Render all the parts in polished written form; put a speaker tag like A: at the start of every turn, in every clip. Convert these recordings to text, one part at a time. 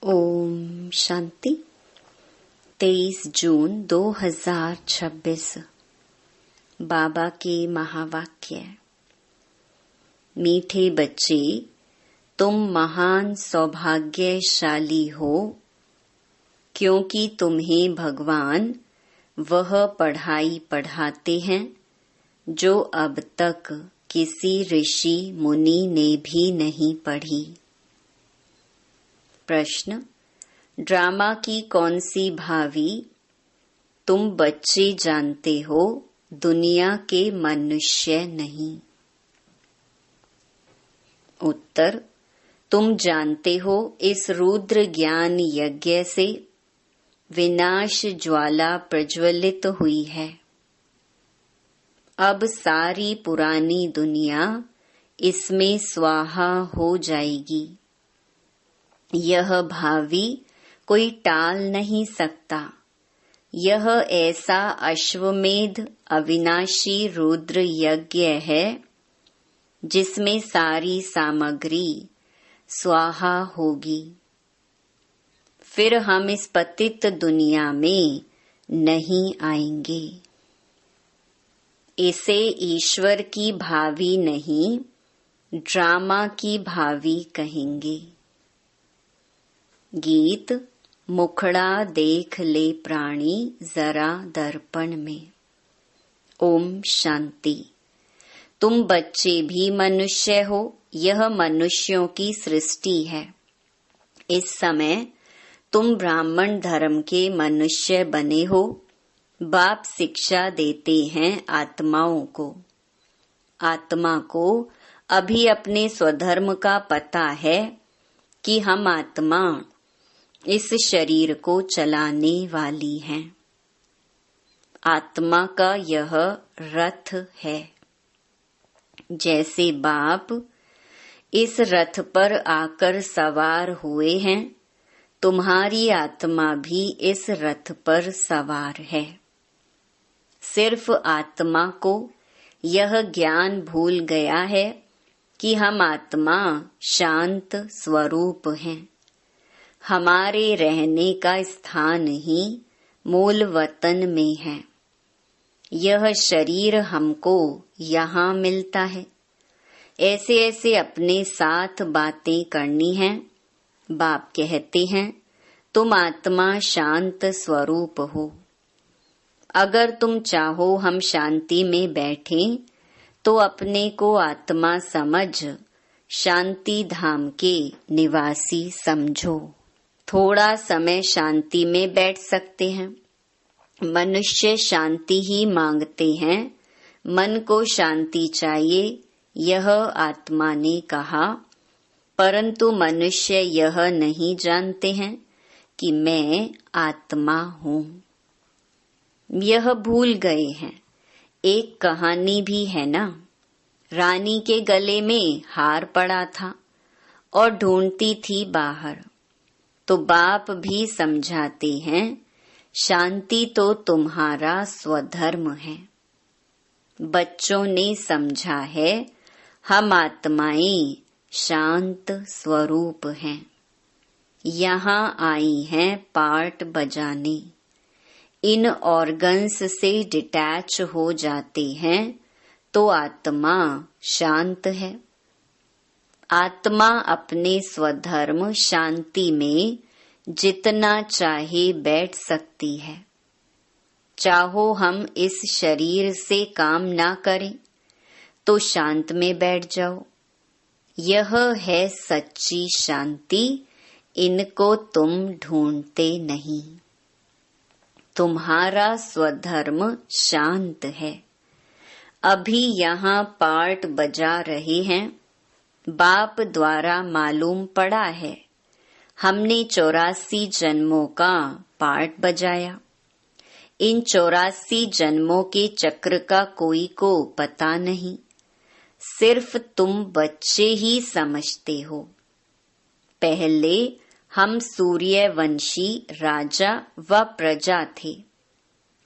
A: ओम शांति। 23 जून 2026। बाबा के महावाक्य। मीठे बच्चे, तुम महान सौभाग्यशाली हो, क्योंकि तुम्हें भगवान वह पढ़ाई पढ़ाते हैं जो अब तक किसी ऋषि मुनि ने भी नहीं पढ़ी। प्रश्न: ड्रामा की कौन सी भावी तुम बच्चे जानते हो, दुनिया के मनुष्य नहीं? उत्तर: तुम जानते हो, इस रुद्र ज्ञान यज्ञ से विनाश ज्वाला प्रज्वलित हुई है। अब सारी पुरानी दुनिया इसमें स्वाहा हो जाएगी। यह भावी कोई टाल नहीं सकता। यह ऐसा अश्वमेध अविनाशी रुद्र यज्ञ है जिसमें सारी सामग्री स्वाहा होगी। फिर हम इस पतित दुनिया में नहीं आएंगे। इसे ईश्वर की भावी नहीं, ड्रामा की भावी कहेंगे। गीत: मुखड़ा देख ले प्राणी जरा दर्पण में। ओम शांति। तुम बच्चे भी मनुष्य हो। यह मनुष्यों की सृष्टि है। इस समय तुम ब्राह्मण धर्म के मनुष्य बने हो। बाप शिक्षा देते हैं आत्माओं को। आत्मा को अभी अपने स्वधर्म का पता है कि हम आत्मा इस शरीर को चलाने वाली हैं। आत्मा का यह रथ है। जैसे बाप इस रथ पर आकर सवार हुए हैं, तुम्हारी आत्मा भी इस रथ पर सवार है। सिर्फ आत्मा को यह ज्ञान भूल गया है कि हम आत्मा शांत स्वरूप हैं। हमारे रहने का स्थान ही मूल वतन में है। यह शरीर हमको यहाँ मिलता है। ऐसे ऐसे अपने साथ बातें करनी हैं। बाप कहते हैं, तुम आत्मा शांत स्वरूप हो। अगर तुम चाहो हम शांति में बैठें, तो अपने को आत्मा समझ शांति धाम के निवासी समझो। थोड़ा समय शांति में बैठ सकते हैं। मनुष्य शांति ही मांगते हैं। मन को शांति चाहिए, यह आत्मा ने कहा। परंतु मनुष्य यह नहीं जानते हैं कि मैं आत्मा हूँ। यह भूल गए हैं। एक कहानी भी है ना, रानी के गले में हार पड़ा था और ढूंढती थी बाहर। तो बाप भी समझाते हैं, शांति तो तुम्हारा स्वधर्म है। बच्चों ने समझा है, हम आत्माएं शांत स्वरूप हैं। यहाँ आई हैं पार्ट बजाने। इन ऑर्गन्स से डिटैच हो जाते हैं तो आत्मा शांत है। आत्मा अपने स्वधर्म शांति में जितना चाहे बैठ सकती है। चाहो हम इस शरीर से काम ना करें तो शांत में बैठ जाओ। यह है सच्ची शांति। इनको तुम ढूंढते नहीं। तुम्हारा स्वधर्म शांत है। अभी यहाँ पार्ट बजा रहे हैं। बाप द्वारा मालूम पड़ा है। हमने 84 जन्मों का पार्ट बजाया। इन 84 जन्मों के चक्र का कोई को पता नहीं। सिर्फ तुम बच्चे ही समझते हो। पहले हम सूर्यवंशी राजा व प्रजा थे।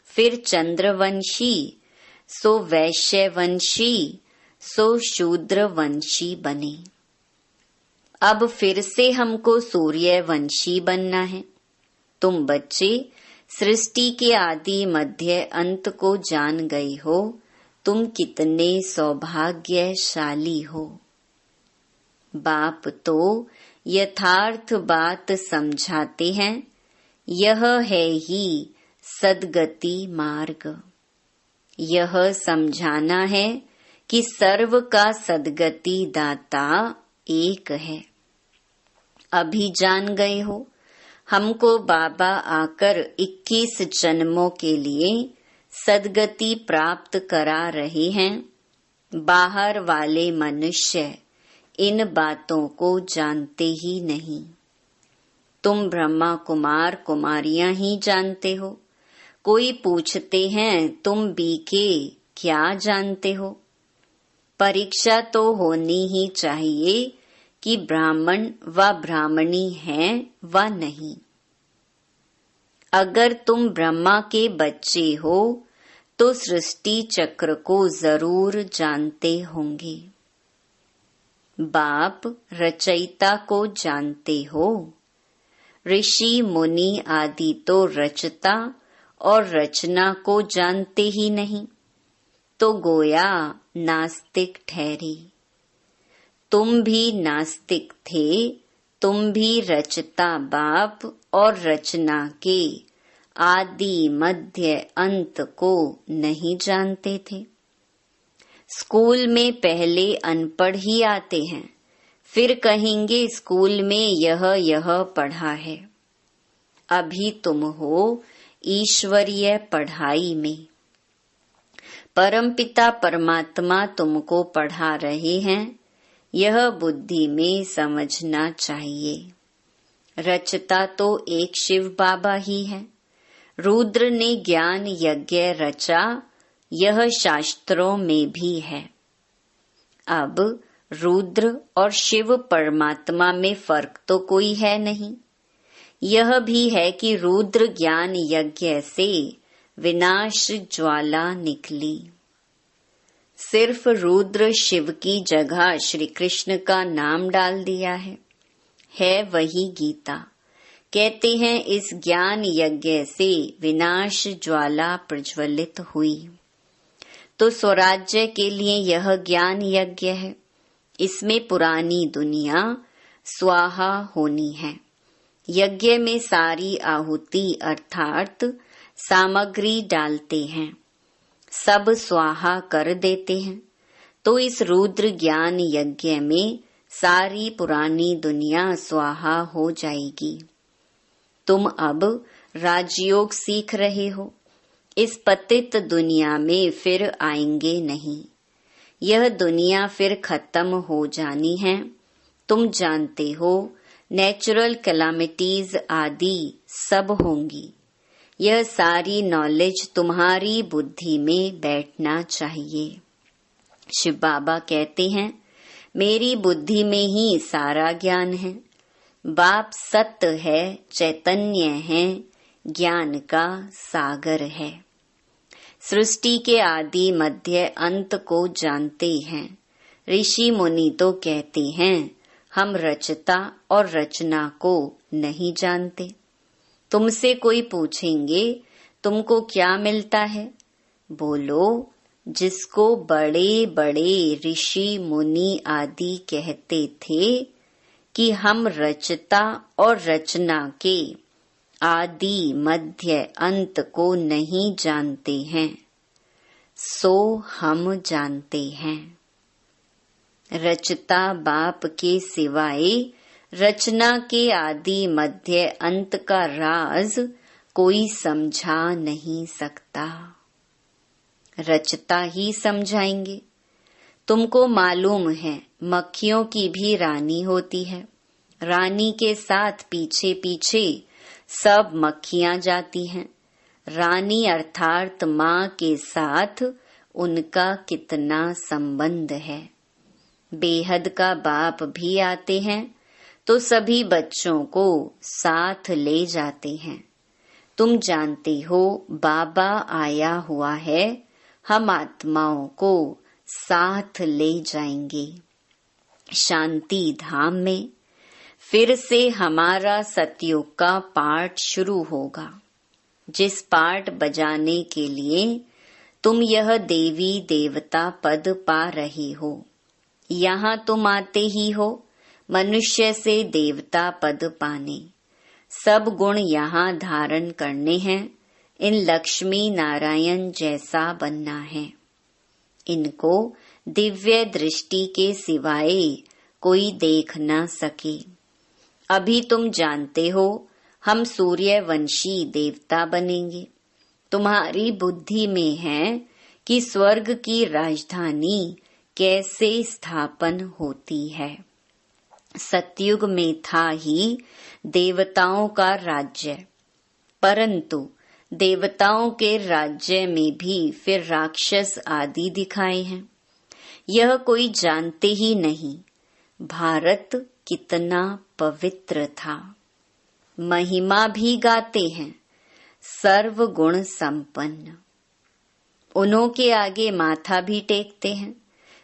A: फिर चंद्रवंशी, सो वैश्यवंशी, सो शूद्रवंशी बने। अब फिर से हमको सूर्यवंशी बनना है। तुम बच्चे सृष्टि के आदि मध्य अंत को जान गए हो। तुम कितने सौभाग्यशाली हो। बाप तो यथार्थ बात समझाते हैं। यह है ही सद्गति मार्ग। यह समझाना है कि सर्व का सद्गति दाता एक है। अभी जान गए हो। हमको बाबा आकर 21 जन्मों के लिए सद्गति प्राप्त करा रहे हैं। बाहर वाले मनुष्य इन बातों को जानते ही नहीं। तुम ब्रह्मा कुमार कुमारियां ही जानते हो। कोई पूछते हैं तुम बीके क्या जानते हो। परीक्षा तो होनी ही चाहिए कि ब्राह्मण व ब्राह्मणी हैं व नहीं। अगर तुम ब्रह्मा के बच्चे हो तो सृष्टि चक्र को जरूर जानते होंगे। बाप रचयिता को जानते हो। ऋषि मुनि आदि तो रचता और रचना को जानते ही नहीं, तो गोया नास्तिक ठहरे। तुम भी नास्तिक थे। तुम भी रचता बाप और रचना के आदि मध्य अंत को नहीं जानते थे। स्कूल में पहले अनपढ़ ही आते हैं, फिर कहेंगे स्कूल में यह पढ़ा है। अभी तुम हो ईश्वरीय पढ़ाई में। परमपिता परमात्मा तुमको पढ़ा रहे हैं। यह बुद्धि में समझना चाहिए। रचता तो एक शिव बाबा ही है। रुद्र ने ज्ञान यज्ञ रचा, यह शास्त्रों में भी है। अब रुद्र और शिव परमात्मा में फर्क तो कोई है नहीं। यह भी है कि रुद्र ज्ञान यज्ञ से विनाश ज्वाला निकली। सिर्फ रुद्र शिव की जगह श्री कृष्ण का नाम डाल दिया है वही गीता। कहते हैं इस ज्ञान यज्ञ से विनाश ज्वाला प्रज्वलित हुई। तो स्वराज्य के लिए यह ज्ञान यज्ञ है। इसमें पुरानी दुनिया स्वाहा होनी है। यज्ञ में सारी आहुति अर्थात सामग्री डालते हैं, सब स्वाहा कर देते हैं। तो इस रुद्र ज्ञान यज्ञ में सारी पुरानी दुनिया स्वाहा हो जाएगी। तुम अब राजयोग सीख रहे हो। इस पतित दुनिया में फिर आएंगे नहीं। यह दुनिया फिर खत्म हो जानी है। तुम जानते हो नेचुरल कैलामिटीज आदि सब होंगी। यह सारी नॉलेज तुम्हारी बुद्धि में बैठना चाहिए। शिव बाबा कहते हैं मेरी बुद्धि में ही सारा ज्ञान है। बाप सत्य है, चैतन्य है, ज्ञान का सागर है। सृष्टि के आदि मध्य अंत को जानते हैं। ऋषि मुनि तो कहते हैं हम रचता और रचना को नहीं जानते। तुमसे कोई पूछेंगे तुमको क्या मिलता है, बोलो जिसको बड़े बड़े ऋषि मुनि आदि कहते थे कि हम रचता और रचना के आदि मध्य अंत को नहीं जानते हैं, सो हम जानते हैं। रचता बाप के सिवाय रचना के आदि मध्य अंत का राज कोई समझा नहीं सकता। रचता ही समझाएंगे। तुमको मालूम है मक्खियों की भी रानी होती है। रानी के साथ पीछे पीछे सब मक्खियां जाती हैं। रानी अर्थात माँ के साथ उनका कितना संबंध है। बेहद का बाप भी आते हैं तो सभी बच्चों को साथ ले जाते हैं। तुम जानते हो बाबा आया हुआ है, हम आत्माओं को साथ ले जाएंगे शांति धाम में। फिर से हमारा सतयुग का पाठ शुरू होगा, जिस पाठ बजाने के लिए तुम यह देवी देवता पद पा रहे हो। यहाँ तुम आते ही हो मनुष्य से देवता पद पाने। सब गुण यहाँ धारण करने हैं, इन लक्ष्मी नारायण जैसा बनना है। इनको दिव्य दृष्टि के सिवाय कोई देख न सके। अभी तुम जानते हो हम सूर्यवंशी देवता बनेंगे। तुम्हारी बुद्धि में है कि स्वर्ग की राजधानी कैसे स्थापन होती है। सतयुग में था ही देवताओं का राज्य, परंतु देवताओं के राज्य में भी फिर राक्षस आदि दिखाए हैं। यह कोई जानते ही नहीं भारत कितना पवित्र था। महिमा भी गाते हैं सर्व गुण संपन्न। उन्हों के आगे माथा भी टेकते हैं,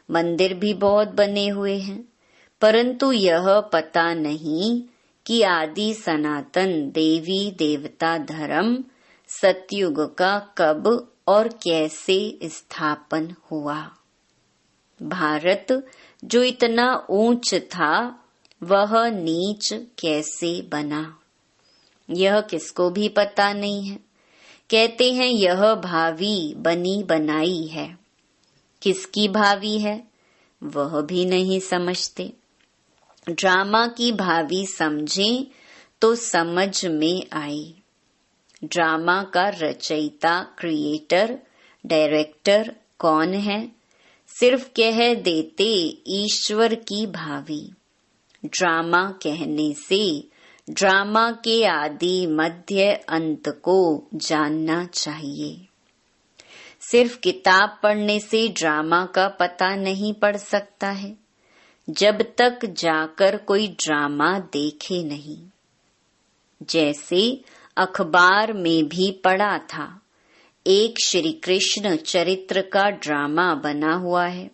A: मंदिर भी बहुत बने हुए हैं, परंतु यह पता नहीं कि आदि सनातन देवी देवता धर्म सतयुग का कब और कैसे स्थापन हुआ। भारत जो इतना ऊंच था वह नीच कैसे बना, यह किसको भी पता नहीं है। कहते हैं यह भावी बनी बनाई है। किसकी भावी है वह भी नहीं समझते। ड्रामा की भावी समझें तो समझ में आए। ड्रामा का रचयिता क्रिएटर डायरेक्टर कौन है, सिर्फ कह देते ईश्वर की भावी। ड्रामा कहने से ड्रामा के आदि मध्य अंत को जानना चाहिए। सिर्फ किताब पढ़ने से ड्रामा का पता नहीं पड़ सकता है, जब तक जाकर कोई ड्रामा देखे नहीं। जैसे अखबार में भी पढ़ा था, एक श्री कृष्ण चरित्र का ड्रामा बना हुआ है,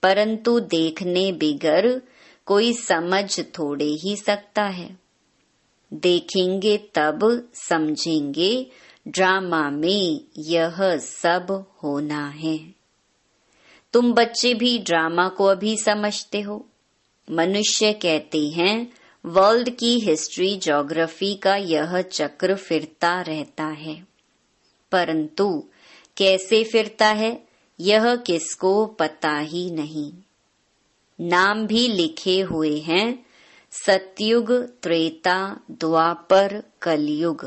A: परंतु देखने बिगर कोई समझ थोड़े ही सकता है। देखेंगे तब समझेंगे ड्रामा में यह सब होना है। तुम बच्चे भी ड्रामा को अभी समझते हो। मनुष्य कहते हैं वर्ल्ड की हिस्ट्री ज्योग्राफी का यह चक्र फिरता रहता है, परंतु कैसे फिरता है यह किसको पता ही नहीं। नाम भी लिखे हुए हैं सतयुग, त्रेता, द्वापर, कलयुग,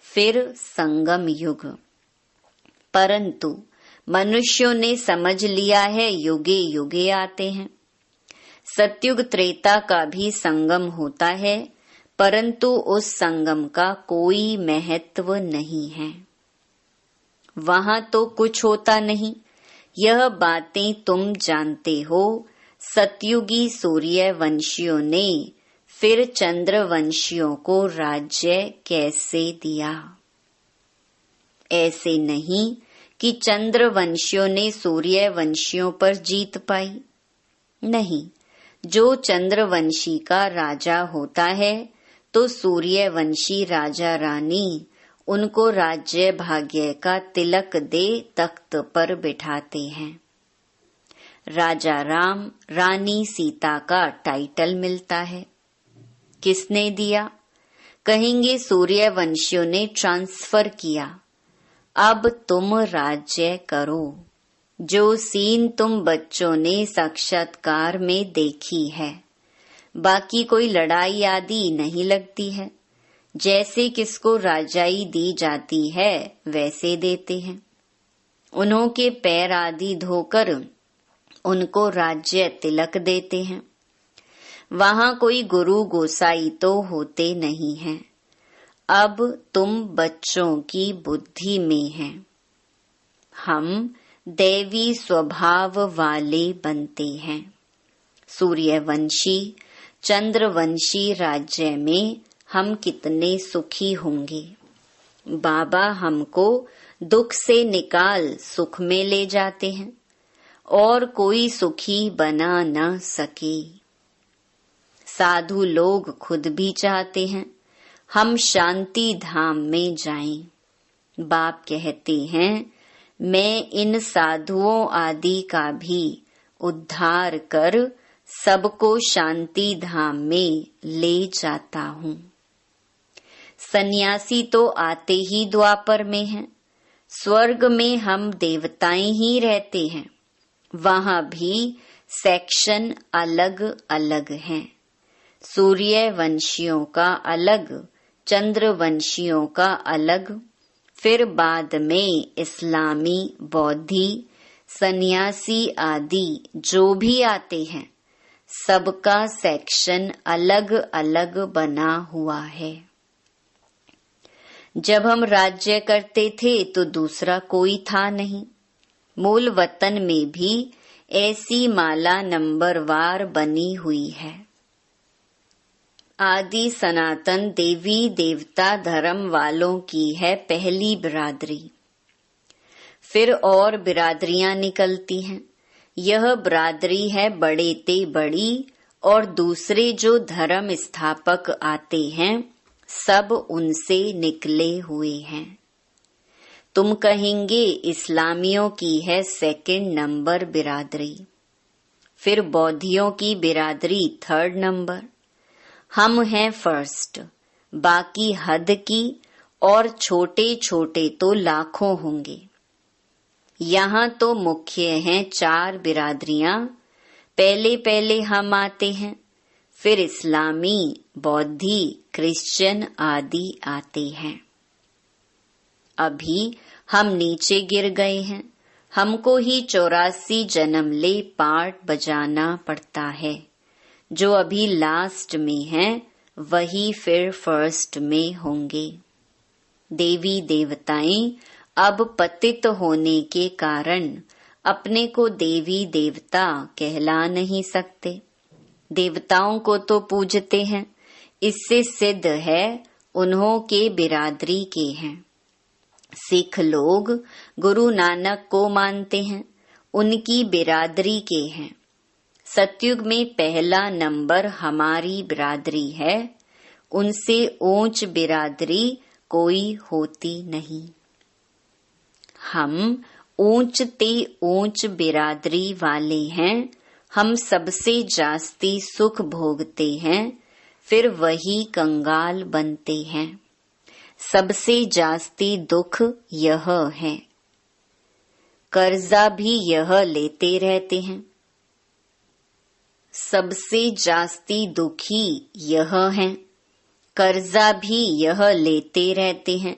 A: फिर संगम युग, परंतु मनुष्यों ने समझ लिया है युगे युगे आते हैं। सतयुग त्रेता का भी संगम होता है, परंतु उस संगम का कोई महत्व नहीं है। वहां तो कुछ होता नहीं। यह बातें तुम जानते हो। सतयुगी सूर्यवंशियों ने फिर चंद्रवंशियों को राज्य कैसे दिया। ऐसे नहीं कि चंद्रवंशियों ने सूर्यवंशियों पर जीत पाई। नहीं, जो चंद्रवंशी का राजा होता है तो सूर्यवंशी राजा रानी उनको राज्य भाग्य का तिलक दे तख्त पर बिठाते हैं। राजा राम, रानी सीता का टाइटल मिलता है। किसने दिया? कहेंगे सूर्यवंशियों ने ट्रांसफर किया। अब तुम राज्य करो। जो सीन तुम बच्चों ने साक्षात्कार में देखी है, बाकी कोई लड़ाई आदि नहीं लगती है। जैसे किसको राजाई दी जाती है वैसे देते हैं। उन्हों के पैर आदि धोकर उनको राज्य तिलक देते हैं। वहां कोई गुरु गोसाई तो होते नहीं हैं। अब तुम बच्चों की बुद्धि में हैं। हम दैवी स्वभाव वाले बनते हैं। सूर्यवंशी, चंद्रवंशी राज्य में हम कितने सुखी होंगे। बाबा हमको दुख से निकाल सुख में ले जाते हैं और कोई सुखी बना न सके। साधु लोग खुद भी चाहते हैं हम शांति धाम में जाएं। बाप कहते हैं, मैं इन साधुओं आदि का भी उद्धार कर सबको शांति धाम में ले जाता हूँ। सन्यासी तो आते ही द्वापर में हैं। स्वर्ग में हम देवताएं ही रहते हैं, वहां भी सेक्शन अलग अलग हैं। सूर्य वंशियों का अलग, चंद्र वंशियों का अलग, फिर बाद में इस्लामी, बौद्धि, सन्यासी आदि जो भी आते हैं, सबका सेक्शन अलग अलग बना हुआ है। जब हम राज्य करते थे तो दूसरा कोई था नहीं। मूल वतन में भी ऐसी माला नंबरवार बनी हुई है। आदि सनातन देवी देवता धर्म वालों की है पहली बिरादरी। फिर और बिरादरियां निकलती हैं। यह बिरादरी है बड़े ते बड़ी, और दूसरे जो धर्म स्थापक आते हैं सब उनसे निकले हुए हैं। तुम कहेंगे इस्लामियों की है सेकंड नंबर बिरादरी, फिर बौद्धियों की बिरादरी थर्ड नंबर, हम हैं फर्स्ट, बाकी हद की, और छोटे छोटे तो लाखों होंगे। यहाँ तो मुख्य हैं 4 बिरादरियां। पहले पहले हम आते हैं, फिर इस्लामी, बौद्धि, क्रिश्चियन आदि आते हैं। अभी हम नीचे गिर गए हैं। हमको ही 84 जन्म ले पार्ट बजाना पड़ता है। जो अभी लास्ट में हैं वही फिर फर्स्ट में होंगे। देवी देवताएं अब पतित होने के कारण अपने को देवी देवता कहला नहीं सकते। देवताओं को तो पूजते हैं, इससे सिद्ध है उन्हों के बिरादरी के हैं। सिख लोग गुरु नानक को मानते हैं, उनकी बिरादरी के हैं। सतयुग में पहला नंबर हमारी बिरादरी है, उनसे ऊंच बिरादरी कोई होती नहीं। हम ऊंच ते ऊंच बिरादरी वाले हैं। हम सबसे जास्ती सुख भोगते हैं, फिर वही कंगाल बनते हैं। सबसे जास्ती दुख यह है। कर्जा भी यह लेते रहते हैं। सबसे जास्ती दुखी यह हैं। कर्जा भी यह लेते रहते हैं।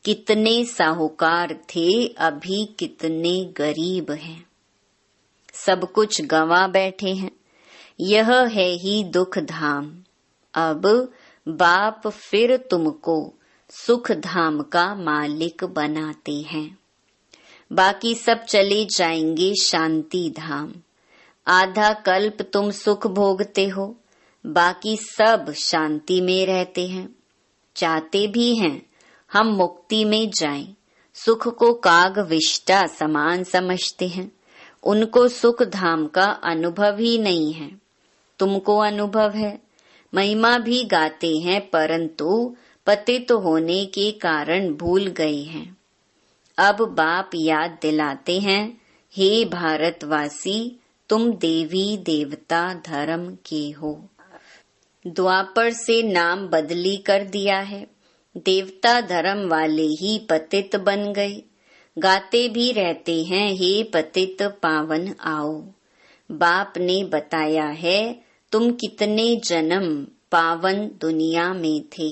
A: कितने साहूकार थे, अभी कितने गरीब हैं। सब कुछ गंवा बैठे हैं। यह है ही दुख धाम। अब बाप फिर तुमको सुख धाम का मालिक बनाते हैं। बाकी सब चले जाएंगे शांति धाम। आधा कल्प तुम सुख भोगते हो, बाकी सब शांति में रहते हैं। चाहते भी हैं हम मुक्ति में जाएं। सुख को काग विष्टा समान समझते हैं। उनको सुख धाम का अनुभव ही नहीं है। तुमको अनुभव है। महिमा भी गाते हैं, परंतु पतित होने के कारण भूल गए हैं। अब बाप याद दिलाते हैं, हे भारतवासी, तुम देवी देवता धर्म के हो। द्वापर से नाम बदली कर दिया है। देवता धर्म वाले ही पतित बन गए। गाते भी रहते हैं, हे पतित पावन आओ। बाप ने बताया है तुम कितने जन्म पावन दुनिया में थे,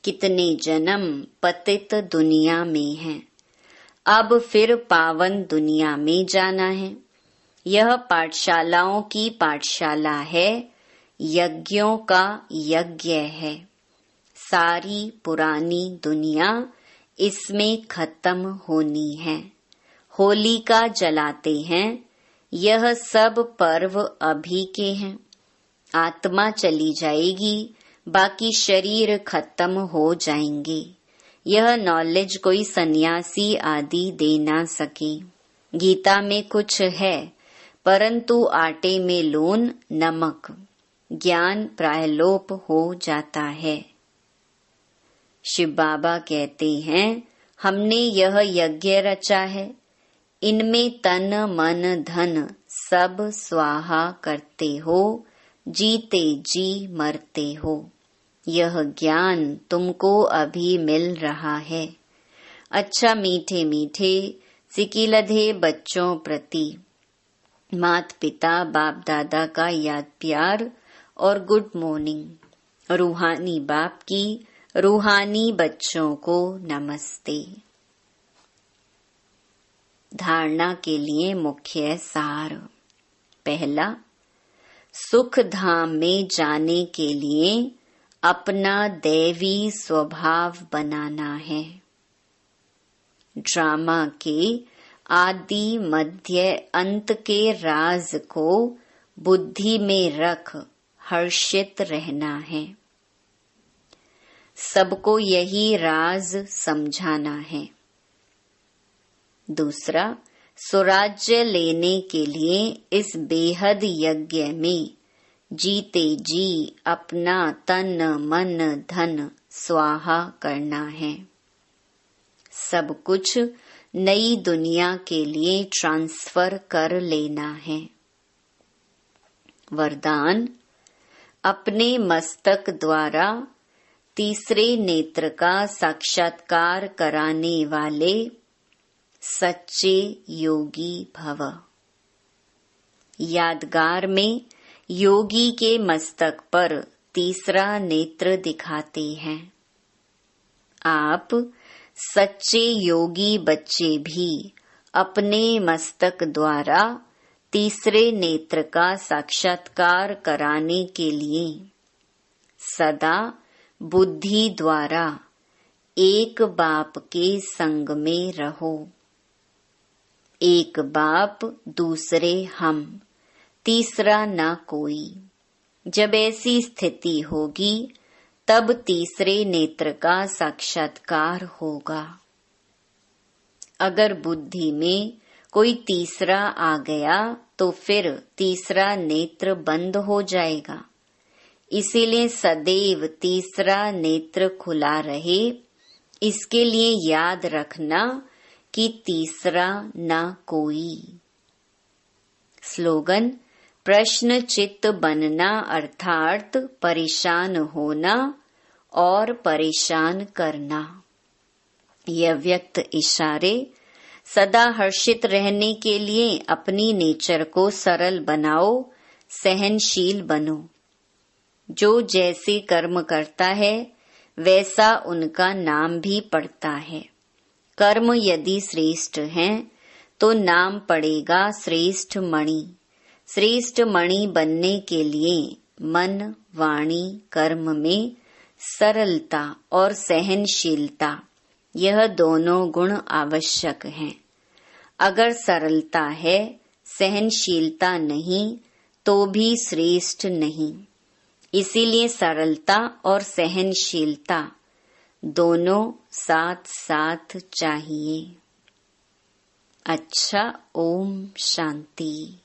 A: कितने जन्म पतित दुनिया में हैं। अब फिर पावन दुनिया में जाना है। यह पाठशालाओं की पाठशाला है, यज्ञों का यज्ञ है। सारी पुरानी दुनिया इसमें खत्म होनी है। होलिका जलाते हैं। यह सब पर्व अभी के हैं। आत्मा चली जाएगी, बाकी शरीर खत्म हो जाएंगे। यह नॉलेज कोई सन्यासी आदि दे ना सके। गीता में कुछ है, परंतु आटे में लून नमक। ज्ञान प्रायलोप हो जाता है। शिव बाबा कहते हैं, हमने यह यज्ञ रचा है, इनमें तन मन धन सब स्वाहा करते हो, जीते जी मरते हो। यह ज्ञान तुमको अभी मिल रहा है। अच्छा मीठे मीठे सिकिलधे बच्चों प्रति माता पिता बाप दादा का याद प्यार और गुड मॉर्निंग। रूहानी बाप की रूहानी बच्चों को नमस्ते। धारणा के लिए मुख्य सार। पहला, सुख धाम में जाने के लिए अपना दैवी स्वभाव बनाना है। ड्रामा के आदि मध्य अंत के राज को बुद्धि में रख हर्षित रहना है। सबको यही राज समझाना है। दूसरा, स्वराज्य लेने के लिए इस बेहद यज्ञ में जीते जी अपना तन मन धन स्वाहा करना है। सब कुछ नई दुनिया के लिए ट्रांसफर कर लेना है। वरदान, अपने मस्तक द्वारा तीसरे नेत्र का साक्षात्कार कराने वाले सच्चे योगी भव। यादगार में योगी के मस्तक पर तीसरा नेत्र दिखाते हैं। आप सच्चे योगी बच्चे भी अपने मस्तक द्वारा तीसरे नेत्र का साक्षात्कार कराने के लिए सदा बुद्धि द्वारा एक बाप के संग में रहो। एक बाप दूसरे हम, तीसरा ना कोई। जब ऐसी स्थिति होगी तब तीसरे नेत्र का साक्षात्कार होगा। अगर बुद्धि में कोई तीसरा आ गया तो फिर तीसरा नेत्र बंद हो जाएगा। इसीलिए सदैव तीसरा नेत्र खुला रहे, इसके लिए याद रखना कि तीसरा ना कोई। स्लोगन, प्रश्न चित्त बनना अर्थात परेशान होना और परेशान करना। यह व्यक्त इशारे सदा हर्षित रहने के लिए अपनी नेचर को सरल बनाओ, सहनशील बनो। जो जैसे कर्म करता है वैसा उनका नाम भी पड़ता है। कर्म यदि श्रेष्ठ हैं तो नाम पड़ेगा श्रेष्ठ मणि। श्रेष्ठ मणि बनने के लिए मन वाणी कर्म में सरलता और सहनशीलता, यह दोनों गुण आवश्यक हैं। अगर सरलता है, सहनशीलता नहीं तो भी श्रेष्ठ नहीं। इसीलिए सरलता और सहनशीलता दोनों साथ साथ चाहिए। अच्छा, ओम शांति।